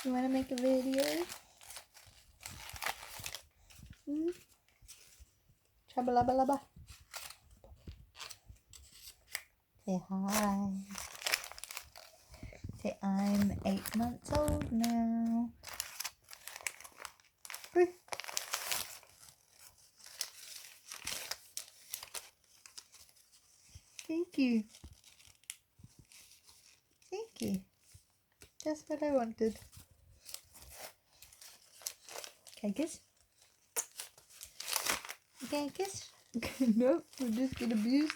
You want to make a video? Chabba-labba-labba. Say hi. Say I'm 8 months old now. Thank you. Thank you. That's what I wanted. Can I kiss? Can I kiss? Nope, we'll just get abused.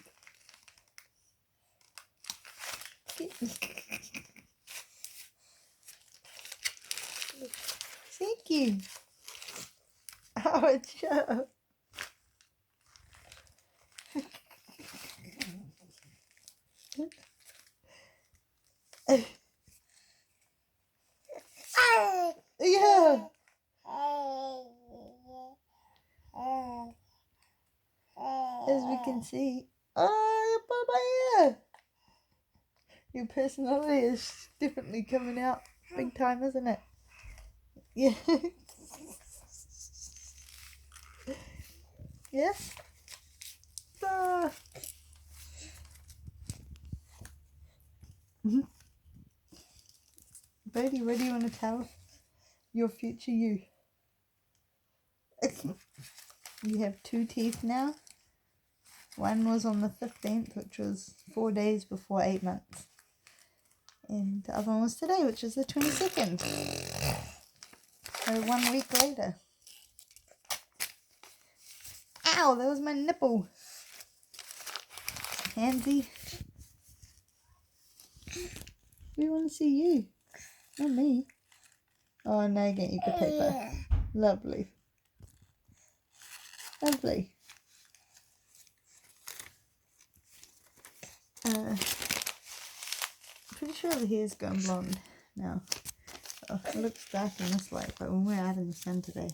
Thank you. Ouch. Yeah. As we can see, your Baba, your personality is definitely coming out big time, isn't it? Yeah. Yes. Bodhi, what do you want to tell your future you? You have 2 teeth now. One was on the 15th, which was 4 days before 8 months. And the other one was today, which is the 22nd. So 1 week later. Ow, that was my nipple. Handsy. We want to see you, not me. Oh, now you're going to eat the paper. Lovely. Lovely. Pretty sure the hair's gone blonde now. Oh, it looks dark in this light, but when we're out in the sun today,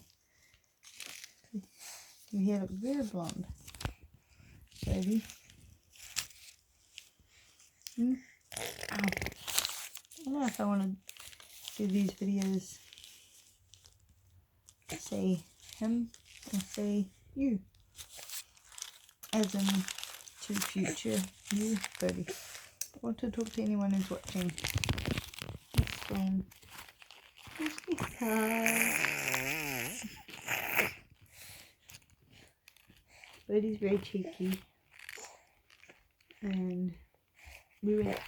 your hair looks very blonde. Baby. Ow. I don't know if I want to do these videos. Say him or say you. As in to future you, Bodhi. I want to talk to anyone who's watching. Explain. Bodhi's very cheeky. And we went.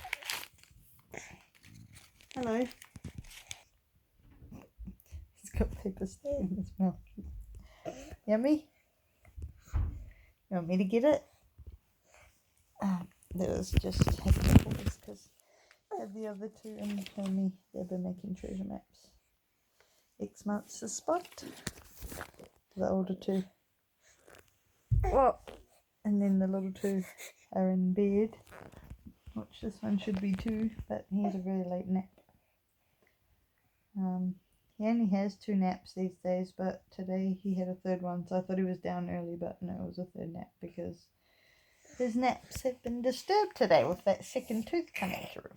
Hello. He's got paper stuck in his mouth. Yummy? You want me to get it? That was just taking a pause because I had the other 2 and show me they've been making treasure maps. X marks the spot. The older 2. Whoa. And then the little 2 are in bed. Which this one should be 2, but he has a very late nap. He only has 2 naps these days, but today he had a 3rd one, so I thought he was down early, but no, it was a 3rd nap because his naps have been disturbed today with that 2nd tooth coming through.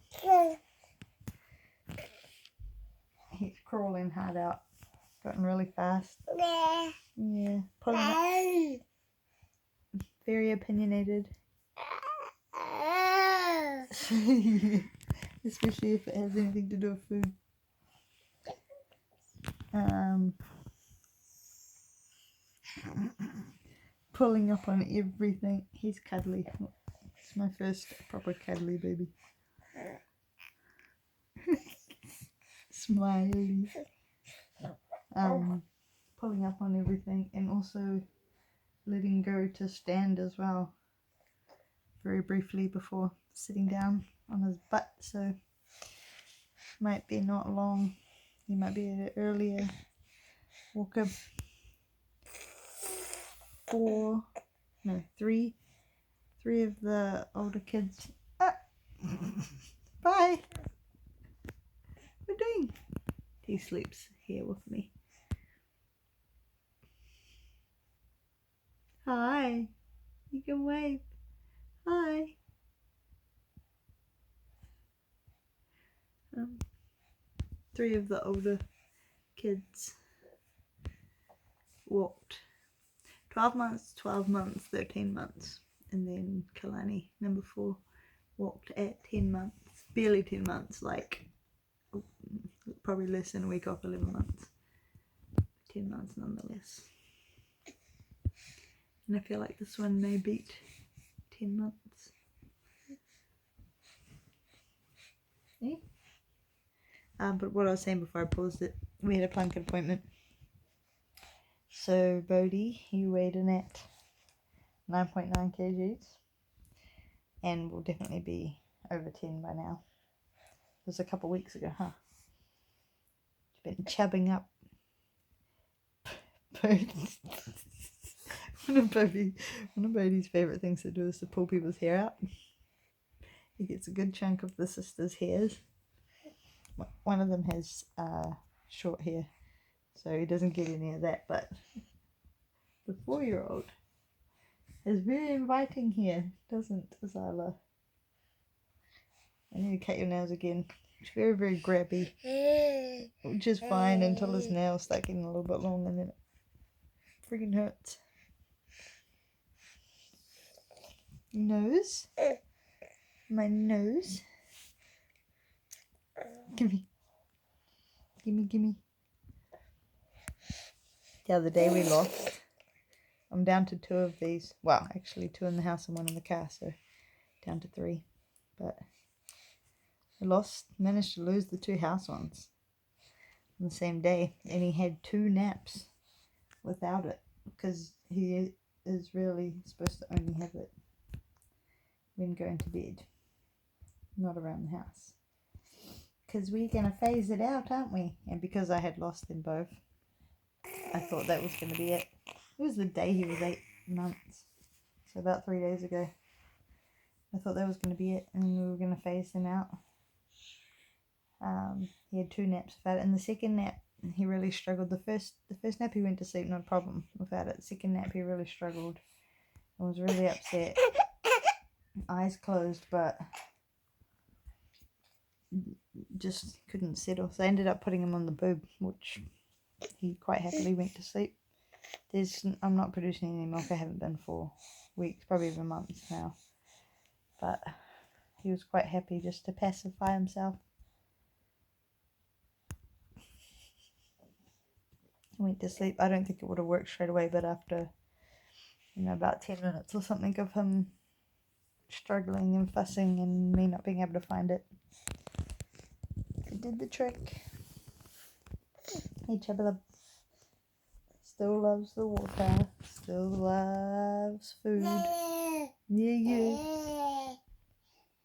He's crawling hard out, gotten really fast. Yeah, pulling up. Very opinionated. Especially if it has anything to do with food. Pulling up on everything. He's cuddly. It's my first proper cuddly baby. Smiley. Pulling up on everything and also letting go to stand as well. Very briefly before sitting down on his butt, so might be not long. He might be at an earlier walker. 3 of the older kids. Bye. What are you doing? He sleeps here with me. Hi. You can wave. Hi. 3 of the older kids walked 12 months, 12 months, 13 months. And then Kalani, number 4, walked at 10 months, barely 10 months, like probably less than a week off 11 months. 10 months nonetheless. And I feel like this one may beat 10 months. Yeah. But what I was saying before I paused it, we had a Plunkett appointment. So Bodhi, he weighed in at 9.9 kgs and will definitely be over 10 by now. It was a couple of weeks ago, huh? Been chubbing up. One of Bodhi's favourite things to do is to pull people's hair out. He gets a good chunk of the sister's hairs. One of them has short hair, so he doesn't get any of that, but the 4-year-old has very inviting hair, doesn't Zala? I need to cut your nails again. It's very, very grabby, which is fine until his nails start getting a little bit long and then it freaking hurts. Nose. My nose. Gimme. The other day we lost. I'm down to 2 of these. Well, actually 2 in the house and 1 in the car, so down to 3. But I managed to lose the 2 house ones on the same day, and he had 2 naps without it, because he is really supposed to only have it when going to bed, not around the house. Because we're going to phase it out, aren't we? And because I had lost them both, I thought that was going to be it. It was the day he was 8 months, so about 3 days ago. I thought that was going to be it, and we were going to phase him out. He had 2 naps without it, and the second nap he really struggled. The first nap he went to sleep no problem without it. The second nap he really struggled and was really upset. Eyes closed, but just couldn't settle. So I ended up putting him on the boob, which he quite happily went to sleep. I'm not producing any milk. I haven't been for weeks, probably even months now. But he was quite happy just to pacify himself. He went to sleep. I don't think it would have worked straight away, but after, about 10 minutes or something of him struggling and fussing and me not being able to find it, it did the trick. Hey, Chubba. Still loves the water. Still loves food. Yeah.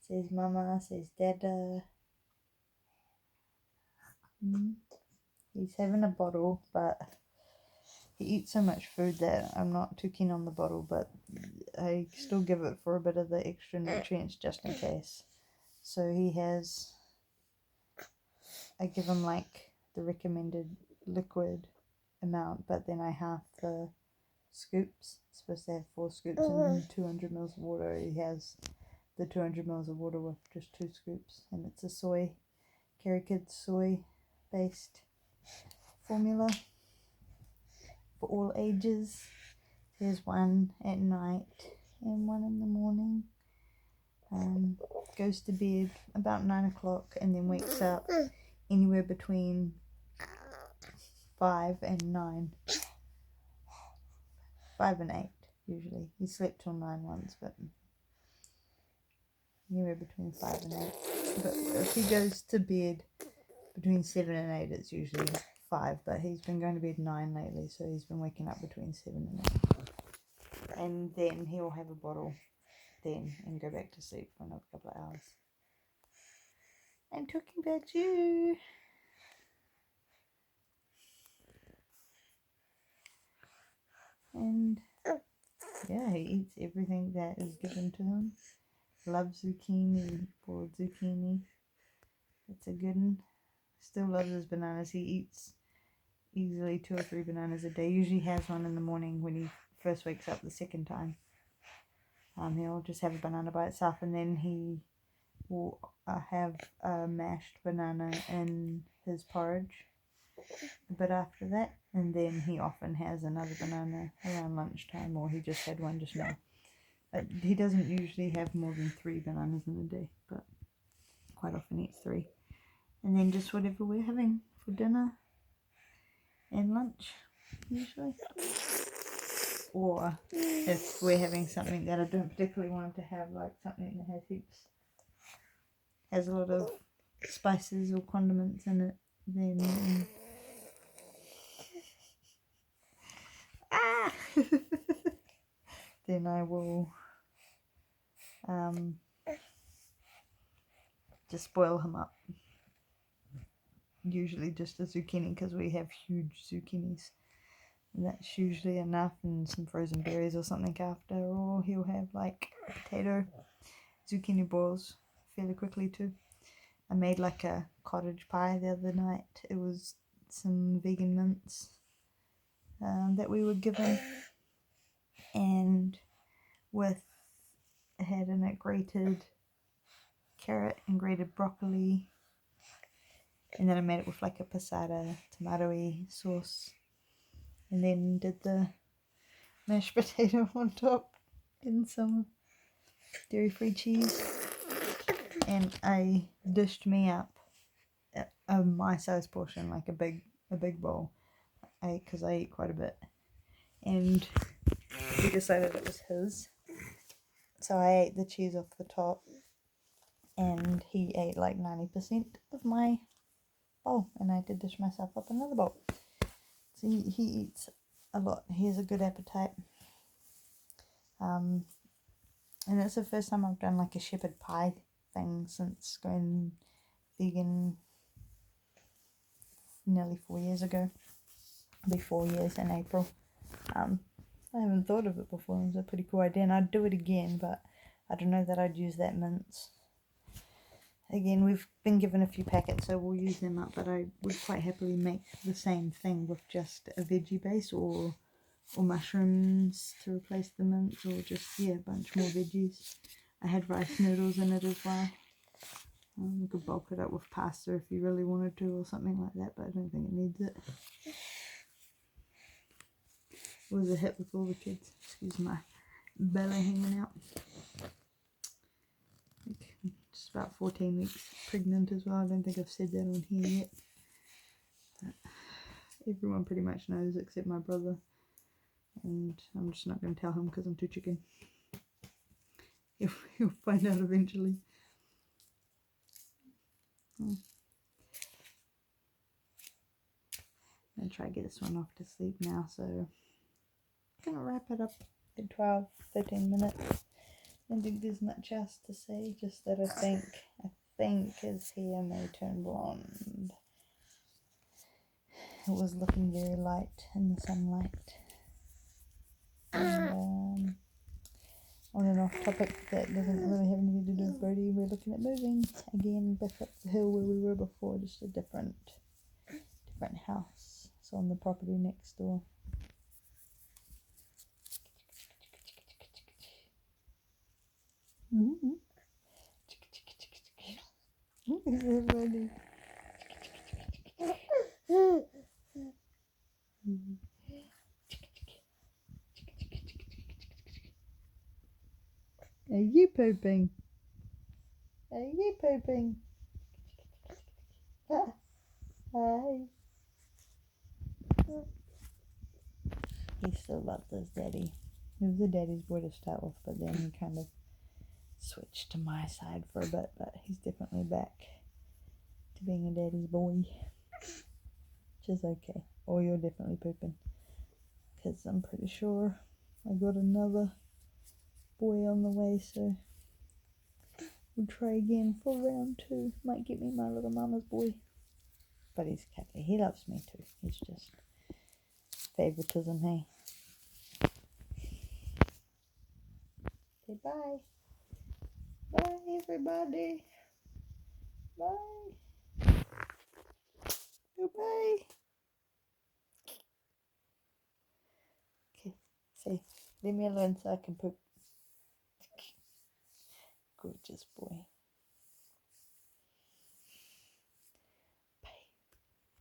Says Mama. Says Dada. He's having a bottle, but he eats so much food that I'm not too keen on the bottle, but I still give it for a bit of the extra nutrients just in case. So I give him like the recommended liquid amount, but then I half the scoops. It's supposed to have 4 scoops and 200 mils of water. He has the 200 mils of water with just 2 scoops, and it's a Kerry Kids soy based formula for all ages. There's one at night and 1 in the morning. Goes to bed about 9 o'clock and then wakes up anywhere between 5 and 9. 5 and 8 usually. He slept till 9 once, but anywhere between 5 and 8. But if he goes to bed between 7 and 8, it's usually 5, but he's been going to bed 9 lately, so he's been waking up between 7 and 8. And then he'll have a bottle then and go back to sleep for another couple of hours. I'm talking about you. And yeah, he eats everything that is given to him. Loves zucchini, boiled zucchini. It's a good one. Still loves his bananas. He eats easily 2 or 3 bananas a day. Usually has one in the morning when he first wakes up the second time. He'll just have a banana by itself, and then he will have a mashed banana in his porridge a bit after that, and then he often has another banana around lunchtime, or he just had one just now. He doesn't usually have more than 3 bananas in a day, but quite often eats 3. And then just whatever we're having for dinner and lunch, usually. Or if we're having something that I don't particularly want to have, like something that has a lot of spices or condiments in it, then then I will just boil him up. Usually just a zucchini, because we have huge zucchinis. And that's usually enough, and some frozen berries or something after. Or he'll have like potato zucchini boils fairly quickly too. I made like a cottage pie the other night. It was some vegan mince that we were given, and it had in it grated carrot and grated broccoli, and then I made it with like a passata tomato-y sauce, and then did the mashed potato on top and some dairy-free cheese, and I dished me up a my size portion, like a big bowl, because I eat quite a bit, and he decided it was his, so I ate the cheese off the top, and he ate like 90% of my bowl, and I did dish myself up another bowl. So he eats a lot. He has a good appetite. And it's the first time I've done like a shepherd pie thing since going vegan nearly 4 years ago. It'll be 4 years in April. I haven't thought of it before. It was a pretty cool idea, and I'd do it again, but I don't know that I'd use that mince. Again, we've been given a few packets, so we'll use them up, but I would quite happily make the same thing with just a veggie base, or mushrooms to replace the mince, or just, a bunch more veggies. I had rice noodles in it as well. You could bulk it up with pasta if you really wanted to, or something like that, but I don't think it needs it. It was a hit with all the kids. Excuse my belly hanging out. Just about 14 weeks pregnant as well. I don't think I've said that on here yet. But everyone pretty much knows except my brother. And I'm just not going to tell him because I'm too chicken. He'll find out eventually. I'm going to try to get this one off to sleep now. So I'm going to wrap it up in 13 minutes. I don't think there's much else to say, just that I think his hair may turn blonde. It was looking very light in the sunlight. And on an off topic that doesn't really have anything to do with Bodhi, we're looking at moving again back up the hill where we were before, just a different house. It's on the property next door. Mm-hmm. Everybody. Are you pooping? Are you pooping? Hi. He still loves his daddy. He was a daddy's boy to start with, but then he kind of switched to my side for a bit, but he's definitely back to being a daddy's boy, which is okay. Or you're definitely pooping, because I'm pretty sure I got another boy on the way, so we'll try again for round 2. Might get me my little mama's boy, but he's cuddly. He loves me too. He's just favoritism, hey. Say bye. Bye, everybody. Bye. Goodbye. Okay, say, leave me alone so I can poop. Gorgeous boy.